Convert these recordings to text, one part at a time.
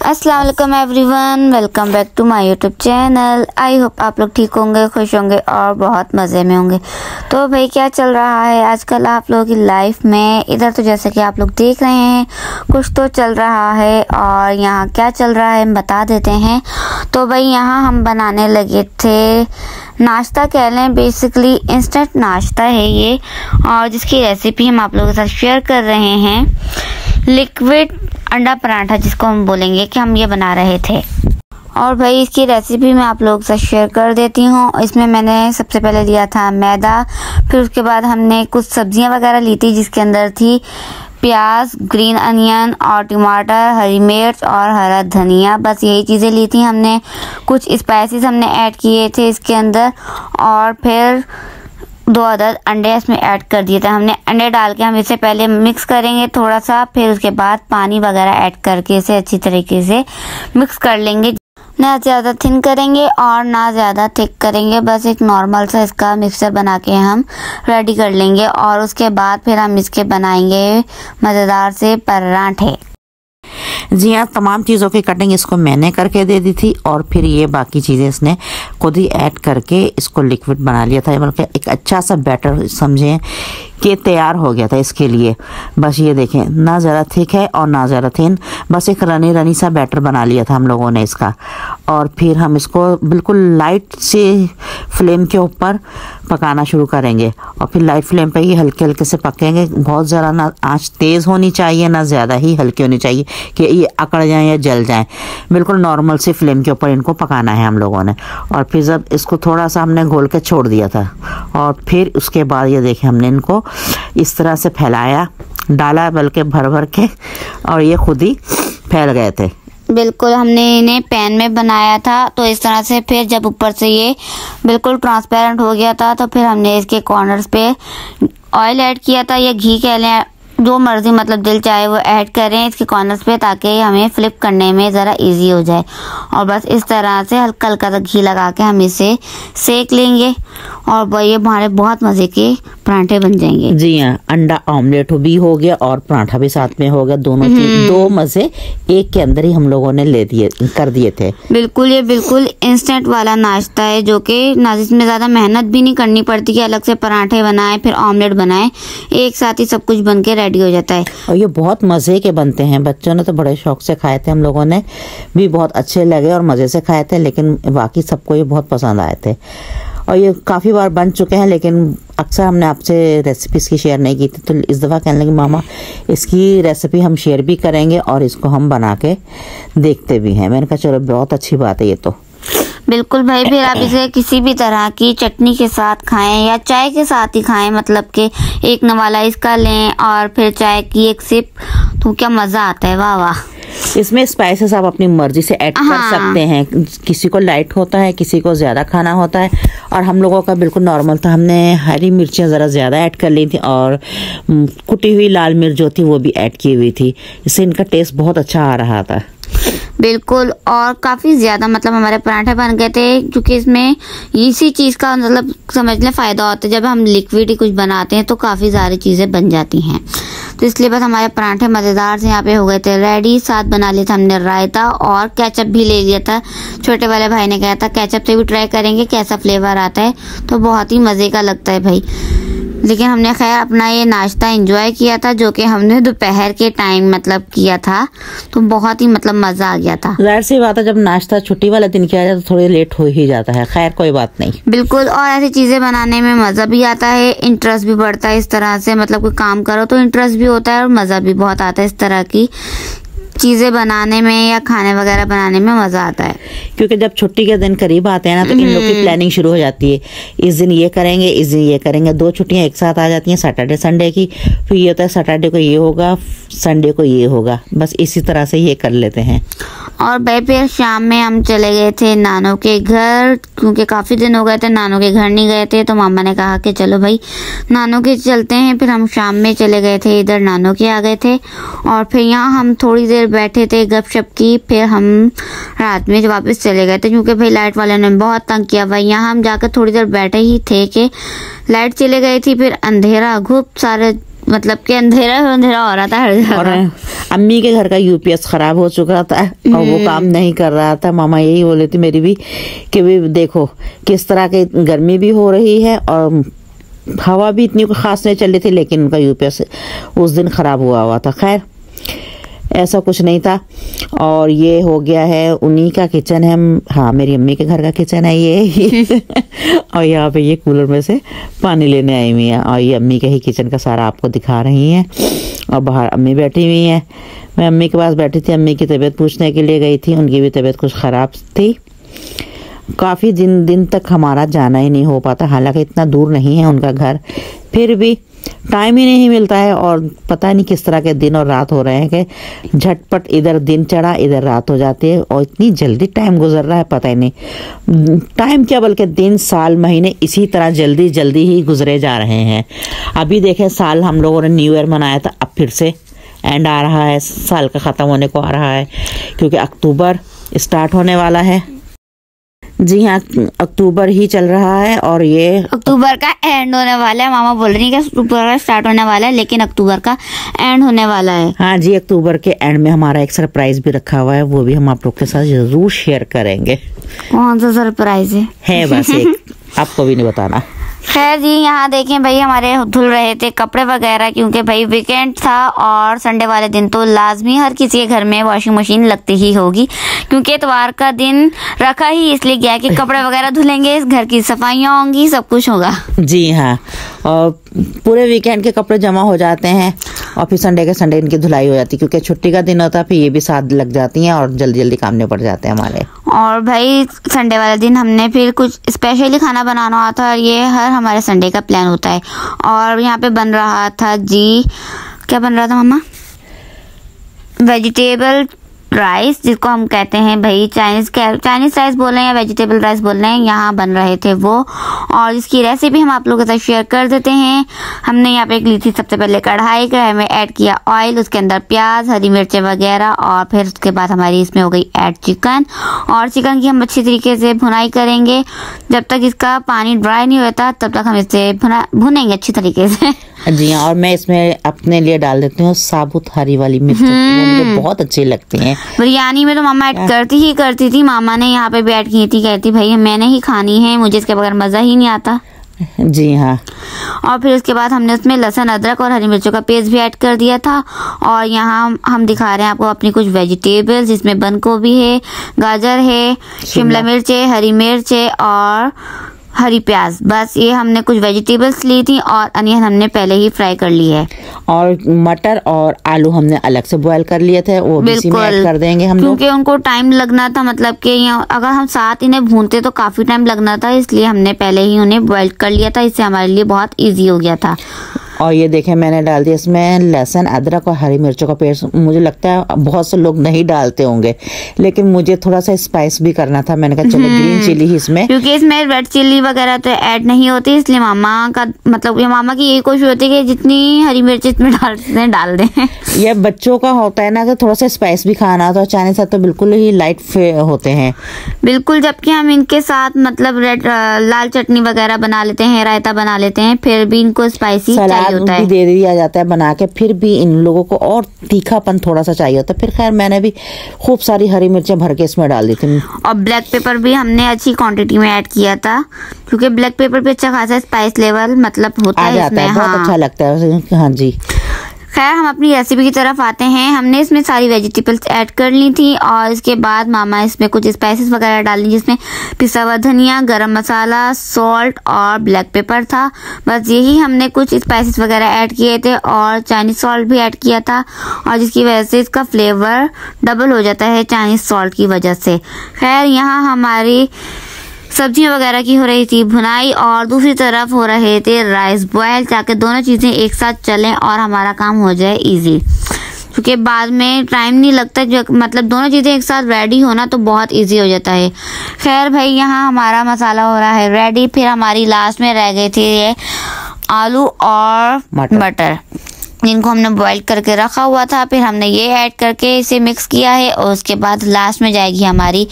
अस्सलाम वालेकुम everyone, welcome back to my YouTube channel. I hope आप लोग ठीक होंगे, खुश होंगे और बहुत मज़े में होंगे। तो भाई क्या चल रहा है आजकल आप लोगों की लाइफ में? इधर तो जैसे कि आप लोग देख रहे हैं कुछ तो चल रहा है, और यहाँ क्या चल रहा है हम बता देते हैं। तो भाई यहाँ हम बनाने लगे थे नाश्ता, कह लें बेसिकली इंस्टेंट नाश्ता है ये, और जिसकी रेसिपी हम आप लोगों के साथ शेयर कर रहे हैं। लिक्विड अंडा पराठा जिसको हम बोलेंगे कि हम ये बना रहे थे। और भाई इसकी रेसिपी मैं आप लोगों के साथ शेयर कर देती हूँ। इसमें मैंने सबसे पहले लिया था मैदा, फिर उसके बाद हमने कुछ सब्जियां वगैरह ली थी जिसके अंदर थी प्याज, ग्रीन अनियन और टमाटर, हरी मिर्च और हरा धनिया। बस यही चीज़ें ली थी हमने। कुछ स्पाइसेस हमने ऐड किए थे इसके अंदर, और फिर 2 अदद अंडे इसमें ऐड कर दिए थे हमने। अंडे डाल के हम इसे पहले मिक्स करेंगे थोड़ा सा, फिर उसके बाद पानी वगैरह ऐड करके इसे अच्छी तरीके से मिक्स कर लेंगे। ना ज़्यादा थिन करेंगे और ना ज़्यादा थिक करेंगे, बस एक नॉर्मल सा इसका मिक्सचर बना के हम रेडी कर लेंगे। और उसके बाद फिर हम इसके बनाएंगे मज़ेदार से पराठे। जी हाँ, तमाम चीज़ों की कटिंग इसको मैंने करके दे दी थी, और फिर ये बाकी चीज़ें इसने खुद ही ऐड करके इसको लिक्विड बना लिया था। मतलब एक अच्छा सा बैटर समझें कि तैयार हो गया था इसके लिए। बस ये देखें, ना ज़्यादा थिक है और ना ज़्यादा थिन, बस एक रनी रनी सा बैटर बना लिया था हम लोगों ने इसका। और फिर हम इसको बिल्कुल लाइट से फ्लेम के ऊपर पकाना शुरू करेंगे, और फिर लाइट फ्लेम पे ही हल्के हल्के से पकेंगे। बहुत ज़्यादा ना आंच तेज़ होनी चाहिए, ना ज़्यादा ही हल्की होनी चाहिए कि ये अकड़ जाएं या जल जाएं। बिल्कुल नॉर्मल से फ्लेम के ऊपर इनको पकाना है हम लोगों ने। और फिर जब इसको थोड़ा सा हमने घोल के छोड़ दिया था, और फिर उसके बाद ये देखें हमने इनको इस तरह से फैलाया, डाला बल्कि भर भर के, और ये खुद ही फैल गए थे। बिल्कुल हमने इन्हें पैन में बनाया था, तो इस तरह से फिर जब ऊपर से ये बिल्कुल ट्रांसपेरेंट हो गया था, तो फिर हमने इसके कॉर्नर्स पे ऑयल ऐड किया था या घी कह लें, जो मर्जी मतलब दिल चाहे वो ऐड करें इसके कॉर्नर्स पे, ताकि हमें फ्लिप करने में ज़रा इजी हो जाए। और बस इस तरह से हल्का हल्का सा घी लगा के हम इसे सेक लेंगे, और ये हमारे बहुत मज़े के पराठे बन जाएंगे। जी हाँ, अंडा ऑमलेट भी हो गया और पराठा भी साथ में हो गया। दोनों चीज, दो मज़े एक के अंदर ही हम लोगों ने कर दिए थे। बिल्कुल, ये बिल्कुल इंस्टेंट वाला नाश्ता है, जो कि ना जिसमें ज़्यादा मेहनत भी नहीं करनी पड़ती कि अलग से पराठे बनाएं फिर ऑमलेट बनाएं, एक साथ ही सब कुछ बन के रेडी हो जाता है। और ये बहुत मज़े के बनते हैं। बच्चों ने तो बड़े शौक से खाए थे, हम लोगों ने भी बहुत अच्छे लगे और मज़े से खाए थे, लेकिन बाकी सबको ये बहुत पसंद आए थे। और ये काफ़ी बार बन चुके हैं, लेकिन अक्सर हमने आपसे रेसिपीज़ की शेयर नहीं की थी, तो इस दफ़ा कहने लगे मामा इसकी रेसिपी हम शेयर भी करेंगे और इसको हम बना के देखते भी हैं। मैंने कहा चलो बहुत अच्छी बात है ये तो। बिल्कुल भाई, फिर आप इसे किसी भी तरह की चटनी के साथ खाएं या चाय के साथ ही खाएं, मतलब कि एक नवाला इसका लें और फिर चाय की एक सिप, तो क्या मज़ा आता है, वाह वाह। इसमें स्पाइसेस आप अपनी मर्जी से ऐड कर सकते हैं। किसी को लाइट होता है, किसी को ज़्यादा खाना होता है, और हम लोगों का बिल्कुल नॉर्मल था। हमने हरी मिर्चें ज़रा ज़्यादा ऐड कर ली थी, और कुटी हुई लाल मिर्च जो थी वो भी ऐड की हुई थी। इससे इनका टेस्ट बहुत अच्छा आ रहा था। बिल्कुल, और काफ़ी ज़्यादा मतलब हमारे पराठे बन गए थे, क्योंकि इसमें इसी चीज़ का मतलब समझ लें फ़ायदा होता है। जब हम लिक्विड ही कुछ बनाते हैं तो काफ़ी सारी चीज़ें बन जाती हैं, तो इसलिए बस हमारे पराठे मज़ेदार से यहाँ पे हो गए थे रेडी। साथ बना लिया था हमने रायता, और केचप भी ले लिया था। छोटे वाले भाई ने कहा था केचप से भी ट्राई करेंगे कैसा फ्लेवर आता है, तो बहुत ही मज़े का लगता है भाई। लेकिन हमने खैर अपना ये नाश्ता एंजॉय किया था, जो कि हमने दोपहर के टाइम मतलब किया था, तो बहुत ही मतलब मज़ा आ गया था। जाहिर सी बात है, जब नाश्ता छुट्टी वाला दिन किया जाए तो थोड़ी लेट हो ही जाता है। खैर कोई बात नहीं। बिल्कुल, और ऐसी चीज़ें बनाने में मज़ा भी आता है, इंटरेस्ट भी बढ़ता है। इस तरह से मतलब कोई काम करो तो इंटरेस्ट भी होता है और मज़ा भी बहुत आता है। इस तरह की चीज़ें बनाने में या खाने वगैरह बनाने में मज़ा आता है, क्योंकि जब छुट्टी के दिन करीब आते हैं ना, तो इन लोग की प्लानिंग शुरू हो जाती है। इस दिन ये करेंगे, इस दिन ये करेंगे। 2 छुट्टियां एक साथ आ जाती हैं, सैटरडे संडे की। फिर ये होता है सैटरडे को ये होगा, संडे को ये होगा, बस इसी तरह से ये कर लेते हैं। और भाई फिर शाम में हम चले गए थे नानों के घर, क्योंकि काफ़ी दिन हो गए थे नानों के घर नहीं गए थे, तो मामा ने कहा कि चलो भाई नानों के चलते हैं। फिर हम शाम में चले गए थे, इधर नानों के आ गए थे, और फिर यहाँ हम थोड़ी देर बैठे थे गपशप की। फिर हम रात में वापस चले गए थे, क्योंकि भाई लाइट वाले ने बहुत तंग किया भाई। यहाँ हम जाकर थोड़ी देर बैठे ही थे कि लाइट चले गई थी, फिर अंधेरा घुप सारे मतलब कि अंधेरा हो रहा था हर जगह। और अम्मी के घर का यूपीएस खराब हो चुका था और वो काम नहीं कर रहा था। मामा यही बोले थी मेरी भी कि भी देखो किस तरह की गर्मी भी हो रही है और हवा भी इतनी खास नहीं चल रही थी, लेकिन उनका यूपीएस उस दिन खराब हुआ था। खैर ऐसा कुछ नहीं था। और ये हो गया है उन्हीं का किचन है, हाँ मेरी अम्मी के घर का किचन है ये और यहाँ पे ये कूलर में से पानी लेने आई हुई है और ये अम्मी के ही किचन का सारा आपको दिखा रही हैं। और बाहर अम्मी बैठी हुई हैं, मैं अम्मी के पास बैठी थी, अम्मी की तबीयत पूछने के लिए गई थी, उनकी भी तबीयत कुछ ख़राब थी। काफ़ी दिन तक हमारा जाना ही नहीं हो पाता, हालांकि इतना दूर नहीं है उनका घर, फिर भी टाइम ही नहीं मिलता है। और पता नहीं किस तरह के दिन और रात हो रहे हैं कि झटपट इधर दिन चढ़ा इधर रात हो जाती है और इतनी जल्दी टाइम गुजर रहा है पता ही नहीं। टाइम क्या बल्कि दिन साल महीने इसी तरह जल्दी जल्दी ही गुजरे जा रहे हैं। अभी देखें साल हम लोगों ने न्यू ईयर मनाया था, अब फिर से एंड आ रहा है, साल का ख़त्म होने को आ रहा है क्योंकि अक्टूबर स्टार्ट होने वाला है। जी हाँ, अक्टूबर ही चल रहा है और ये अक्टूबर का एंड होने वाला है। मामा बोल रही है कि अक्टूबर का स्टार्ट होने वाला है लेकिन अक्टूबर का एंड होने वाला है। हाँ जी, अक्टूबर के एंड में हमारा एक सरप्राइज भी रखा हुआ है, वो भी हम आप लोग के साथ जरूर शेयर करेंगे। कौन सा सरप्राइज है बस एक आपको भी नहीं बताना। खैर जी, यहाँ देखें भाई हमारे धुल रहे थे कपड़े वगैरह क्योंकि भाई वीकेंड था और संडे वाले दिन तो लाजमी हर किसी के घर में वॉशिंग मशीन लगती ही होगी क्योंकि इतवार का दिन रखा ही इसलिए गया कि कपड़े वगैरह धुलेंगे, घर की सफाइयाँ होंगी, सब कुछ होगा। जी हाँ, और पूरे वीकेंड के कपड़े जमा हो जाते हैं और फिर संडे के संडे इनकी धुलाई हो जाती है क्योंकि छुट्टी का दिन होता है, फिर ये भी साथ लग जाती हैं और जल्दी जल्दी काम निपट जाते हैं हमारे। और भाई संडे वाले दिन हमने फिर कुछ स्पेशली खाना बनाना हुआ था और ये हर हमारे संडे का प्लान होता है। और यहाँ पे बन रहा था जी, क्या बन रहा था मामा? वेजिटेबल राइस, जिसको हम कहते हैं भाई चाइनीज राइस बोल रहे हैं या वेजिटेबल राइस बोल रहे हैं, यहाँ बन रहे थे वो। और इसकी रेसिपी हम आप लोगों के साथ शेयर कर देते हैं। हमने यहाँ पे एक ली थी सबसे पहले कढ़ाई में ऐड किया ऑयल, उसके अंदर प्याज, हरी मिर्चें वगैरह और फिर उसके बाद हमारी इसमें हो गई ऐड चिकन। और चिकन की हम अच्छी तरीके से भुनाई करेंगे, जब तक इसका पानी ड्राई नहीं होता तब तक हम इसे भुनेंगे अच्छी तरीके से। जी हाँ, और मैं इसमें अपने लिए डाल देती हूँ साबुत हरी वाली मिर्च, मुझे बहुत अच्छी लगती हैं। बिरयानी में तो मामा ऐड करती थी, मामा ने यहाँ पे भी ऐड की थी, कहती भाई मैंने ही खानी है, मुझे इसके बगैर मज़ा ही नहीं आता। जी हाँ, और फिर उसके बाद हमने उसमें लहसुन, अदरक और हरी मिर्चों का पेस्ट भी ऐड कर दिया था। और यहाँ हम दिखा रहे हैं आपको अपनी कुछ वेजिटेबल्स, जिसमें बंद गोभी है, गाजर है, शिमला मिर्च है, हरी मिर्च है और हरी प्याज। बस ये हमने कुछ वेजिटेबल्स ली थी और अनियन हमने पहले ही फ्राई कर ली है। और मटर और आलू हमने अलग से बॉयल कर लिए थे, वो भी इसी में ऐड कर देंगे हम लोग, क्योंकि उनको टाइम लगना था, मतलब कि अगर हम साथ इन्हें भूनते तो काफी टाइम लगना था, इसलिए हमने पहले ही उन्हें बॉयल कर लिया था, इससे हमारे लिए बहुत ईजी हो गया था। और ये देखें मैंने डाल दिया इसमें लहसुन, अदरक और हरी मिर्चों का पेस्ट। मुझे लगता है बहुत से लोग नहीं डालते होंगे, लेकिन मुझे थोड़ा सा स्पाइस भी करना था, मैंने कहा चलो ग्रीन चिली ही इसमें, क्योंकि इसमें रेड चिली वगैरह तो ऐड नहीं होती, इसलिए मामा का मतलब ये मामा की यही कोशिश होती है कि जितनी हरी मिर्च इसमें डाल दें। ये बच्चों का होता है ना कि थोड़ा सा स्पाइस भी खाना, तो चाइनीज साथ तो बिल्कुल ही लाइट होते हैं बिल्कुल, जबकि हम इनके साथ मतलब लाल चटनी वगैरह बना लेते हैं, रायता बना लेते हैं, फिर भी इनको स्पाइसी चाहिए होता है, दे दिया जाता है बना के, फिर भी इन लोगों को और तीखापन थोड़ा सा चाहिए होता है। फिर खैर मैंने भी खूब सारी हरी मिर्चें भर के इसमें डाल दी थी। और ब्लैक पेपर भी हमने अच्छी क्वांटिटी में ऐड किया था, क्योंकि ब्लैक पेपर पे अच्छा खासा स्पाइस लेवल मतलब होता है इसमें, बहुत अच्छा लगता है। हाँ जी, खैर हम अपनी रेसिपी की तरफ आते हैं। हमने इसमें सारी वेजिटेबल्स ऐड कर ली थी और इसके बाद मामा इसमें कुछ स्पाइसेस वगैरह डाली, जिसमें पिसा हुआ धनिया, गरम मसाला, सॉल्ट और ब्लैक पेपर था। बस यही हमने कुछ स्पाइसेस वगैरह ऐड किए थे और चाइनीज सॉल्ट भी ऐड किया था, और जिसकी वजह से इसका फ्लेवर डबल हो जाता है चाइनीज सॉल्ट की वजह से। खैर यहाँ हमारी सब्जियां वगैरह की हो रही थी भुनाई और दूसरी तरफ हो रहे थे राइस बॉयल, ताकि दोनों चीज़ें एक साथ चलें और हमारा काम हो जाए इजी, क्योंकि बाद में टाइम नहीं लगता, जो मतलब दोनों चीज़ें एक साथ रेडी होना तो बहुत इजी हो जाता है। खैर भाई यहाँ हमारा मसाला हो रहा है रेडी। फिर हमारी लास्ट में रह गए थे ये आलू और मटर, जिनको हमने बॉईल करके रखा हुआ था। फिर हमने ये ऐड करके इसे मिक्स किया है और उसके बाद लास्ट में जाएगी हमारी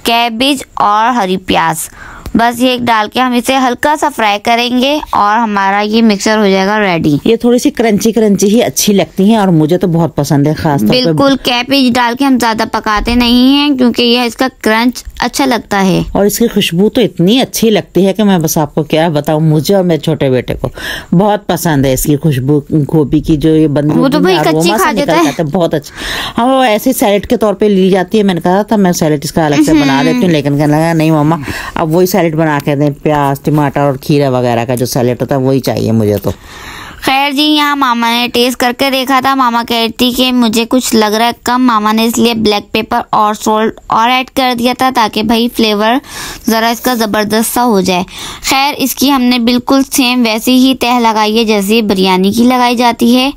कैबेज और हरी प्याज। बस ये डाल के हम इसे हल्का सा फ्राई करेंगे और हमारा ये मिक्सचर हो जाएगा रेडी। ये थोड़ी सी क्रंची क्रंची ही अच्छी लगती हैं और मुझे तो बहुत पसंद है, खास तौर पे। बिल्कुल कैपेज डाल के हम ज्यादा पकाते नहीं हैं क्योंकि यह इसका क्रंच अच्छा लगता है और इसकी खुशबू तो इतनी अच्छी लगती है कि मैं बस आपको क्या बताऊं, मुझे और मेरे छोटे बेटे को बहुत पसंद है इसकी खुशबू। गोभी की जो ये बंद वो तो भाई कच्ची खा जाता है, बहुत अच्छा। हाँ, वो ऐसे सैलेड के तौर पे ली जाती है। मैंने कहा था मैं सैलेड इसका अलग से बना देती हूँ, लेकिन कहने लगा नहीं मम्मा अब वही सैलेड बना के दें, प्याज टमाटर और खीरा वगैरह का जो सैलेड होता है वही चाहिए मुझे तो। खैर जी, यहाँ मामा ने टेस्ट करके देखा था। मामा कहती कि मुझे कुछ लग रहा है कम। मामा ने इसलिए ब्लैक पेपर और सॉल्ट और ऐड कर दिया था ताकि भाई फ्लेवर ज़रा इसका ज़बरदस्त सा हो जाए। खैर इसकी हमने बिल्कुल सेम वैसी ही तह लगाई है जैसे बिरयानी की लगाई जाती है।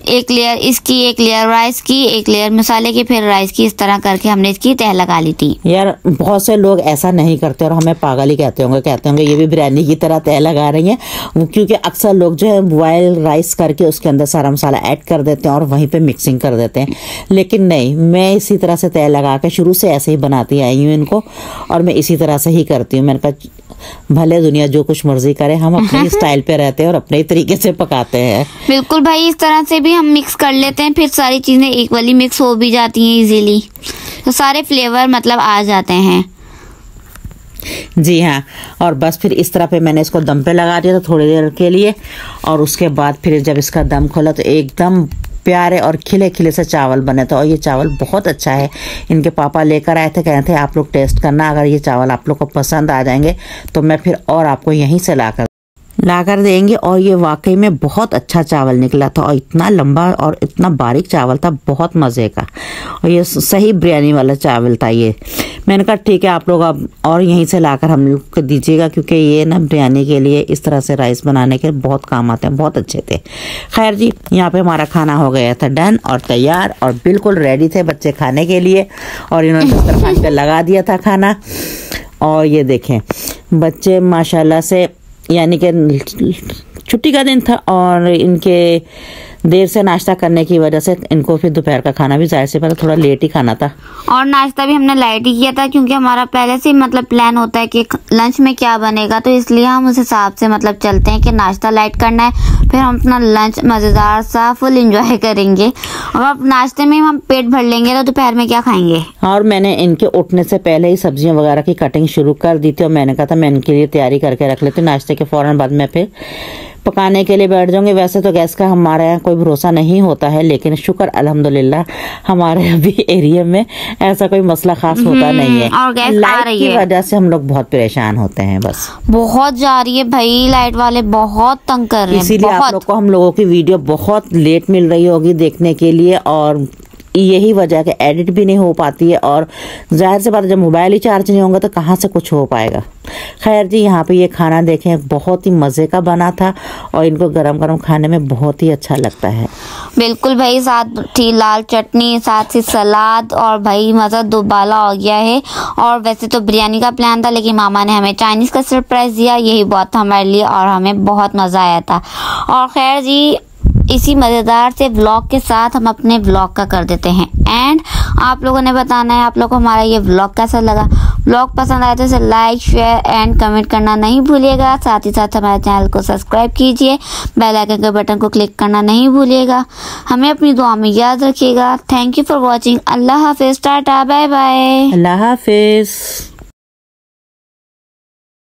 एक लेयर इसकी, एक लेयर राइस की, एक लेयर मसाले की, फिर राइस की। इस तरह करके हमने इसकी तह लगा ली थी। यार बहुत से लोग ऐसा नहीं करते और हमें पागल ही कहते होंगे ये भी बिरयानी की तरह तह लगा रही हैं, क्योंकि अक्सर लोग जो है बॉयल राइस करके उसके अंदर सारा मसाला ऐड कर देते हैं और वहीं पे मिक्सिंग कर देते हैं। लेकिन नहीं, मैं इसी तरह से तह लगा के शुरू से ऐसे ही बनाती आई हूँ इनको और मैं इसी तरह से ही करती हूँ। मैंने कहा भले दुनिया जो कुछ मर्जी करे, हम अपने स्टाइल पे रहते हैं और अपने तरीके से पकाते हैं। बिल्कुल भाई, इस तरह से भी हम मिक्स कर लेते हैं, फिर सारी चीजें इक्वली मिक्स हो भी जाती हैं इजीली, तो सारे फ्लेवर मतलब आ जाते हैं। जी हाँ, और बस फिर इस तरह पे मैंने इसको दम पे लगा दिया था थोड़ी देर के लिए और उसके बाद फिर जब इसका दम खोला तो एकदम प्यारे और खिले खिले से चावल बने थे। और ये चावल बहुत अच्छा है, इनके पापा लेकर आए थे, कह रहे थे आप लोग टेस्ट करना, अगर ये चावल आप लोग को पसंद आ जाएंगे तो मैं फिर और आपको यहीं से लाकर देंगे। और ये वाकई में बहुत अच्छा चावल निकला था और इतना लंबा और इतना बारीक चावल था, बहुत मज़े का। और ये सही बिरयानी वाला चावल था ये। मैंने कहा ठीक है आप लोग अब और यहीं से लाकर हम लोग को दीजिएगा, क्योंकि ये ना बिरयानी के लिए इस तरह से राइस बनाने के बहुत काम आते हैं, बहुत अच्छे थे। खैर जी, यहाँ पे हमारा खाना हो गया था डन और तैयार और बिल्कुल रेडी थे बच्चे खाने के लिए। और इन्होंने दस्तरखान पे लगा दिया था खाना और ये देखें बच्चे माशाल्लाह से, यानी कि छुट्टी का दिन था और इनके देर से नाश्ता करने की वजह से इनको फिर दोपहर का खाना भी जाहिर से पहले थोड़ा लेट ही खाना था और नाश्ता भी हमने लाइट ही किया था, क्योंकि हमारा पहले से मतलब प्लान होता है कि लंच में क्या बनेगा, तो इसलिए हम उस हिसाब से मतलब चलते हैं कि नाश्ता लाइट करना है, फिर हम अपना लंच मज़ेदार सा फुल एंजॉय करेंगे। और अब नाश्ते में हम पेट भर लेंगे तो दोपहर में क्या खाएंगे। और मैंने इनके उठने से पहले ही सब्जियां वगैरह की कटिंग शुरू कर दी थी और मैंने कहा था मैं इनके लिए तैयारी करके रख लेती हूँ, नाश्ते के फौरन बाद मैं फिर पकाने के लिए बैठ जाऊंगे। वैसे तो गैस का हमारे यहाँ कोई भरोसा नहीं होता है, लेकिन शुक्र अल्हम्दुलिल्लाह हमारे अभी एरिया में ऐसा कोई मसला खास होता नहीं है। और गैस लाइट की वजह से हम लोग बहुत परेशान होते हैं, बस बहुत जा रही है भाई, लाइट वाले बहुत तंग कर रहे हैं। इसीलिए आप लोग को हम लोगों की वीडियो बहुत लेट मिल रही होगी देखने के लिए और यही वजह कि एडिट भी नहीं हो पाती है और जाहिर से बात जब मोबाइल ही चार्ज नहीं होगा तो कहाँ से कुछ हो पाएगा। खैर जी, यहाँ पे ये खाना देखें बहुत ही मज़े का बना था और इनको गरम गरम खाने में बहुत ही अच्छा लगता है। बिल्कुल भाई, साथ थी लाल चटनी, साथ ही सलाद और भाई मज़ा दोबाला हो गया है। और वैसे तो बिरयानी का प्लान था, लेकिन मामा ने हमें चाइनीज़ का सरप्राइज़ दिया, यही बहुत था हमारे लिए और हमें बहुत मज़ा आया था। और खैर जी, इसी मज़ेदार से व्लॉग के साथ हम अपने व्लॉग का कर देते हैं एंड आप लोगों ने बताना है आप लोग को हमारा ये व्लॉग कैसा लगा। व्लॉग पसंद आए तो इसे लाइक शेयर एंड कमेंट करना नहीं भूलिएगा। साथ ही साथ हमारे चैनल को सब्सक्राइब कीजिए, बेल आइकन के बटन को क्लिक करना नहीं भूलिएगा। हमें अपनी दुआ में याद रखिएगा। Thank you for watching. Allah हाफिज़, टाटा बाय बाय। अल्लाह हाफिज़।